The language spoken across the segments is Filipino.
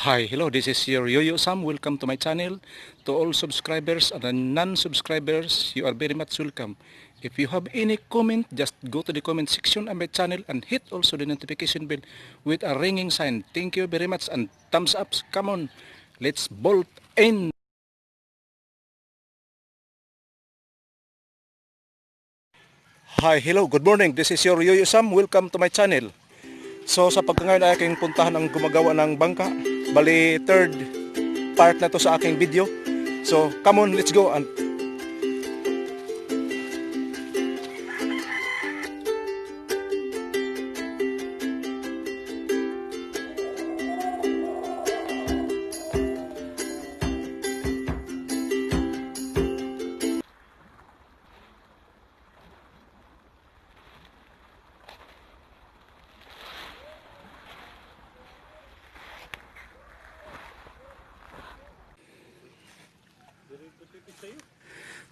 Hi, hello, this is your Yoyo Sam. Welcome to my channel. To all subscribers and non-subscribers, you are very much welcome. If you have any comment, just go to the comment section on my channel and hit also the notification bell with a ringing sign. Thank you very much and thumbs up. Come on, let's bolt in. Hi, hello, good morning. This is your Yoyo Sam. Welcome to my channel. So sa pagkangayon ay aking puntahan ang gumagawa ng bangka. Bali third part na to sa aking video. So come on, let's go. And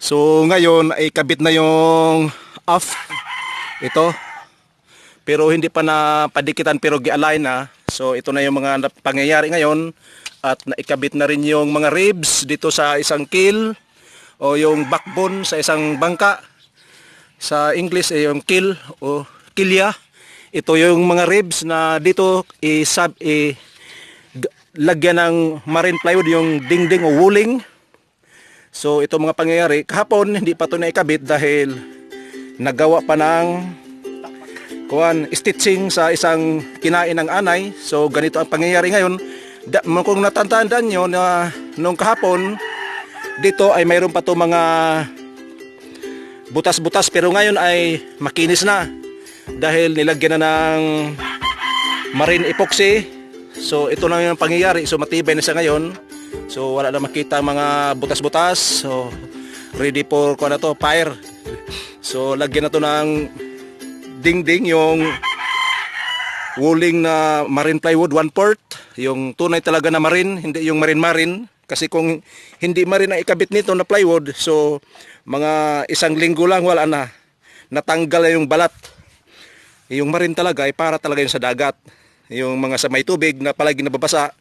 so ngayon ay kabit na yung off ito. Pero hindi pa na padikitan pero gi-align na. So ito na yung mga pangyayari ngayon at naikabit na rin yung mga ribs dito sa isang keel o yung backbone sa isang bangka. Sa English ay yung keel o kilya. Ito yung mga ribs na dito lagyan ng marine plywood yung dingding o wooling. So ito mga pangyayari, kahapon hindi pa ito naikabit dahil nagawa pa ng stitching sa isang kinain ng anay. So ganito ang pangyayari ngayon. Kung natatandaan nyo na nung kahapon, dito ay mayroon pa ito mga butas-butas pero ngayon ay makinis na dahil nilagyan na ng marine epoxy. So ito na yung pangyayari, so matibay na siya ngayon. So wala na makita mga butas-butas. So ready for fire. So lagyan na to ng dingding yung wooling na marine plywood 1/4. Yung tunay talaga na marine, hindi yung marine. Kasi kung hindi marine ang ikabit nito na plywood, so mga isang linggo lang wala na. Natanggal na yung balat. Yung marine talaga ay para talaga yung sa dagat. Yung mga sa may tubig na palagi nababasa.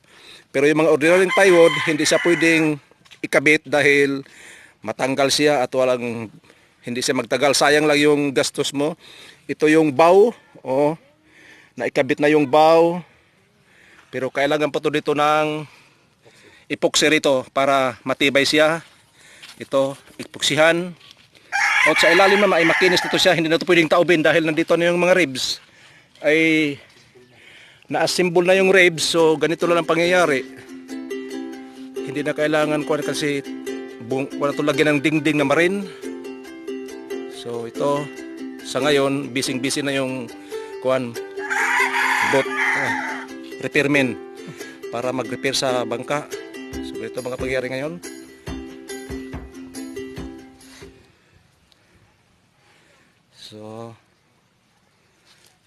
Pero yung mga ordinary plywood, hindi siya pwedeng ikabit dahil matanggal siya at hindi siya magtagal. Sayang lang yung gastos mo. Ito yung bow, naikabit na yung bow. Pero kailangan pa to dito ng epoxy rito para matibay siya. Ito, epoxyhan. At sa ilalim naman ay makinis nito siya. Hindi na ito pwedeng taubin dahil nandito na yung mga ribs. Ay na-assemble na yung ribs, so ganito lang ang pangyayari. Hindi na kailangan kasi wala ito lagyan ng dingding na marine. So ito, sa ngayon, busy na yung repairman para mag-repair sa bangka. So ito mga pangyayari ngayon. So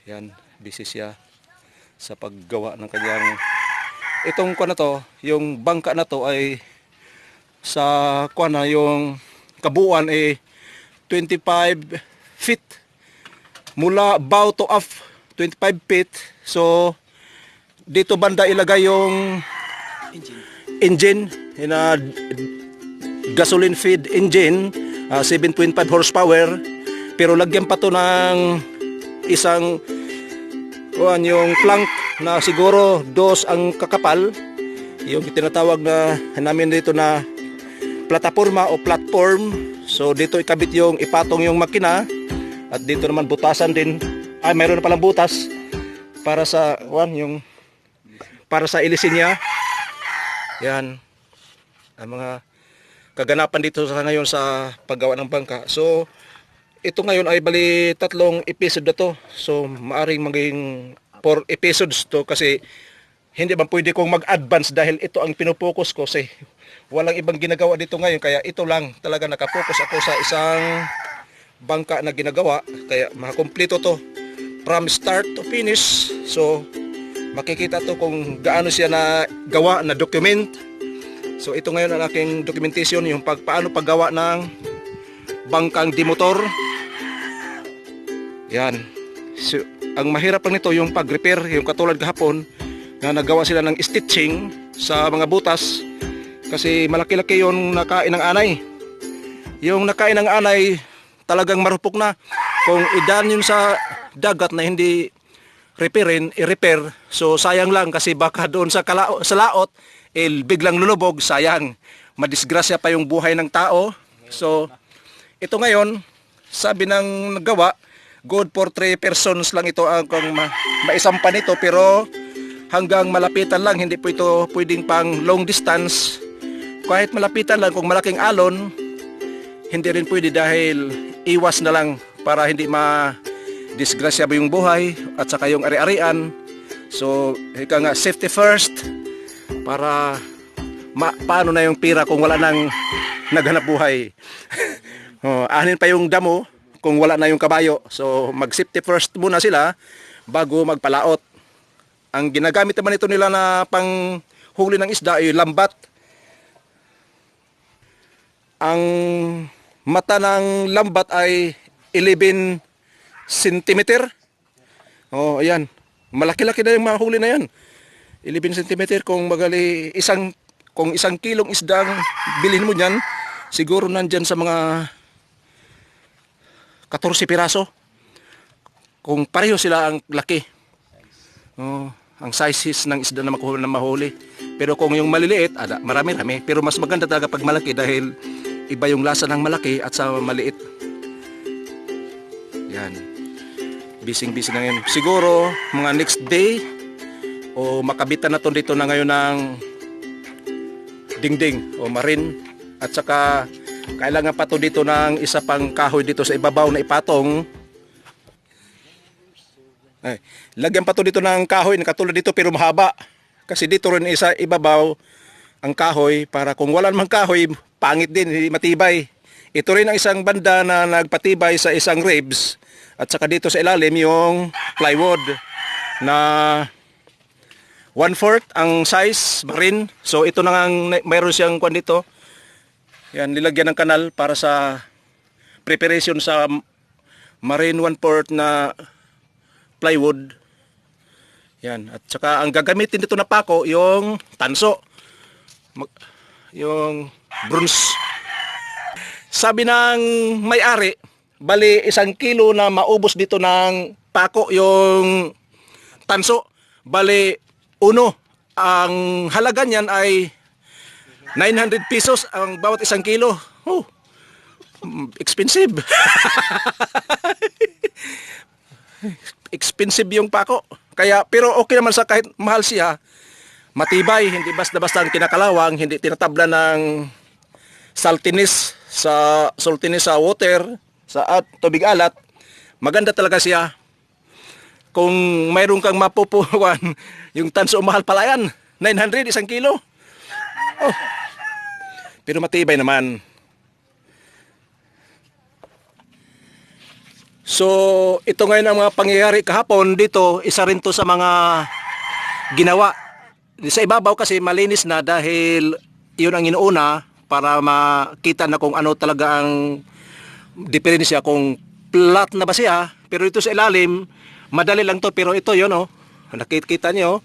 yan, busy siya sa paggawa ng kanyang itong yung bangka na to ay sa yung kabuuan ay 25 feet mula bow to aft, 25 feet. So dito banda ilagay yung engine na gasoline feed engine, 7.5 horsepower, pero lagyan pa to ng isang yung plank na siguro 2 ang kakapal, yung tinatawag na namin dito na plataforma o platform. So dito ikabit yung ipatong yung makina at dito naman butasan din. Mayroon na palang butas para sa para sa ilisin niya. Yan ang mga kaganapan dito sa ngayon sa paggawa ng bangka. So ito ngayon ay bali 3 episode na to. So maaring maging 4 episodes to kasi hindi man pwede kong mag-advance dahil ito ang pinupokus ko kasi walang ibang ginagawa dito ngayon. Kaya ito lang talaga nakapokus ako sa isang bangka na ginagawa. Kaya makakompleto to from start to finish. So makikita to kung gaano siya na gawa na document. So ito ngayon ang aking documentation, yung paano paggawa ng bangkang dimotor. Yan. So, ang mahirap lang nito yung pag-repair, yung katulad kahapon na nagawa sila ng stitching. sa mga butas kasi malaki-laki yung nakain ng anay. Yung nakain ng anay talagang marupok na. Kung idan yun sa dagat na hindi i-repair, so sayang lang kasi baka doon sa laot biglang lulubog, sayang. Madisgrasya pa yung buhay ng tao. So ito ngayon, sabi ng naggawa, good for 3 persons lang ito ang maisampa nito, pero hanggang malapitan lang, hindi po ito pwedeng pang long distance. Kahit malapitan lang, kung malaking alon, hindi rin pwede dahil iwas na lang para hindi ma-disgrasya ba yung buhay at saka yung ari-arian. So, ika nga, safety first para paano na yung pira kung wala nang naghanap buhay. Anin pa yung damo kung wala na yung kabayo. So, mag-safety first muna sila bago magpalaot. Ang ginagamit naman ito nila na pang huli ng isda ay lambat. Ang mata ng lambat ay 11 cm. Oh, ayan. Malaki-laki na yung mga huli na yan. 11 cm kung kung 1 kilong isdang bilhin mo diyan, siguro nandyan sa mga 14 piraso. Kung pareho sila ang laki. Oh, ang sizes ng isda na makuha na mahuli. Pero kung yung maliliit, marami-rami. Pero mas maganda talaga pag malaki dahil iba yung lasa ng malaki at sa maliit. Yan. Bising-bising na yun. Siguro, mga next day, o makabitan na to dito na ngayon ng dingding o marin. At saka, kailangan pa to dito ng isa pang kahoy dito sa ibabaw na ipatong. Ay, lagyan pa to dito ng kahoy na katulad dito pero mahaba. Kasi dito rin isa ibabaw ang kahoy para kung wala namang kahoy, pangit din, hindi matibay. Ito rin ang isang banda na nagpatibay sa isang ribs at saka dito sa ilalim yung plywood na 1/4 ang size marin. So ito na nga mayroon siyang kwan dito. Yan, nilagyan ng kanal para sa preparation sa marine 1/4 na plywood. Yan, at saka ang gagamitin dito na pako yung tanso. Yung bronze. Sabi ng may-ari, bali 1 kilo na maubos dito ng pako yung tanso. Bali, ang halaga niyan ay 900 pesos ang bawat 1 kilo. Oh, expensive. Expensive yung pako. Kaya, pero okay naman sa kahit mahal siya, matibay, hindi basta-basta ang kinakalawang, hindi tinatabla ng saltiness sa water, sa tubig alat. Maganda talaga siya. Kung mayroon kang mapupuwan, yung tanso mahal pala yan. 900, 1 kilo. Oh. Pero matibay naman. So, ito ngayon ang mga pangyayari kahapon dito, isa rin to sa mga ginawa. Sa ibabaw kasi malinis na dahil yun ang inuuna para makita na kung ano talaga ang diferensya, kung flat na ba siya. Pero ito sa ilalim, madali lang to, pero ito yun oh, nakikita niyo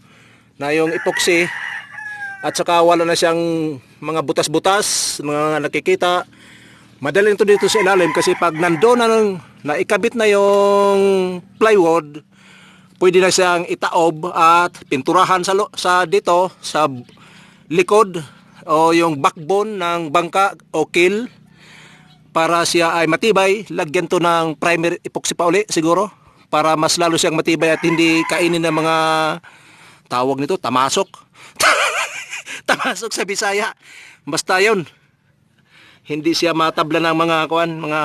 na yung epoxy at saka wala na siyang mga butas-butas, mga nakikita. Madali lang to dito sa ilalim kasi pag nandoon na ikabit na yung plywood, pwede na siyang itaob at pinturahan sa dito sa likod o yung backbone ng bangka o keel para siya ay matibay. Lagyan to ng primer epoxy pa uli siguro para mas lalo siyang matibay at hindi kainin ng mga tawag nito, tamasok. Tamasok sa Bisaya. Basta yun. Hindi siya matabla ng mga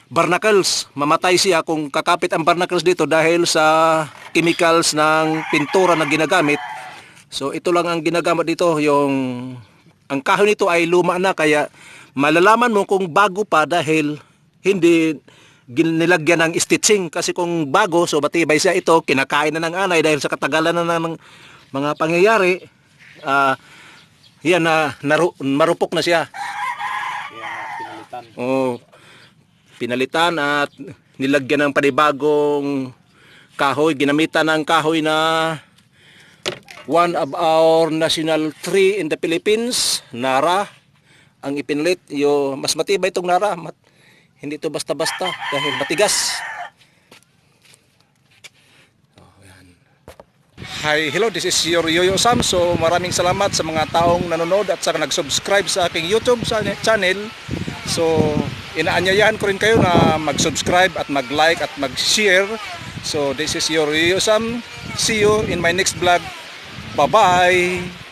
barnacles. Mamatay siya kung kakapit ang barnacles dito dahil sa chemicals ng pintura na ginagamit. So ito lang ang ginagamit dito. Ang kahoy nito ay luma na kaya malalaman mo kung bago pa dahil hindi nilagyan ng stitching. Kasi kung bago, so matibay siya, ito kinakain na ng anay dahil sa katagalan na ng mga pangyayari. Yan na marupok na siya. Oh, pinalitan at nilagyan ng panibagong kahoy, ginamitan ng kahoy na one of our national tree in the Philippines, Nara. Ang ipinlit, mas matibay itong Nara. Hindi ito basta-basta dahil matigas. Hi, hello, this is your Yoyo Sam. So maraming salamat sa mga taong nanonood at sa nag-subscribe sa aking YouTube channel. So inaanyayahan ko rin kayo na mag-subscribe at mag-like at mag-share. So this is your Yoyo Sam. See you in my next vlog. Bye-bye!